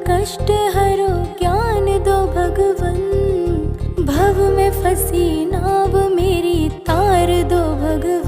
कष्ट हरो ज्ञान दो भगवन। भव में फंसी नाव मेरी तार दो भगवन।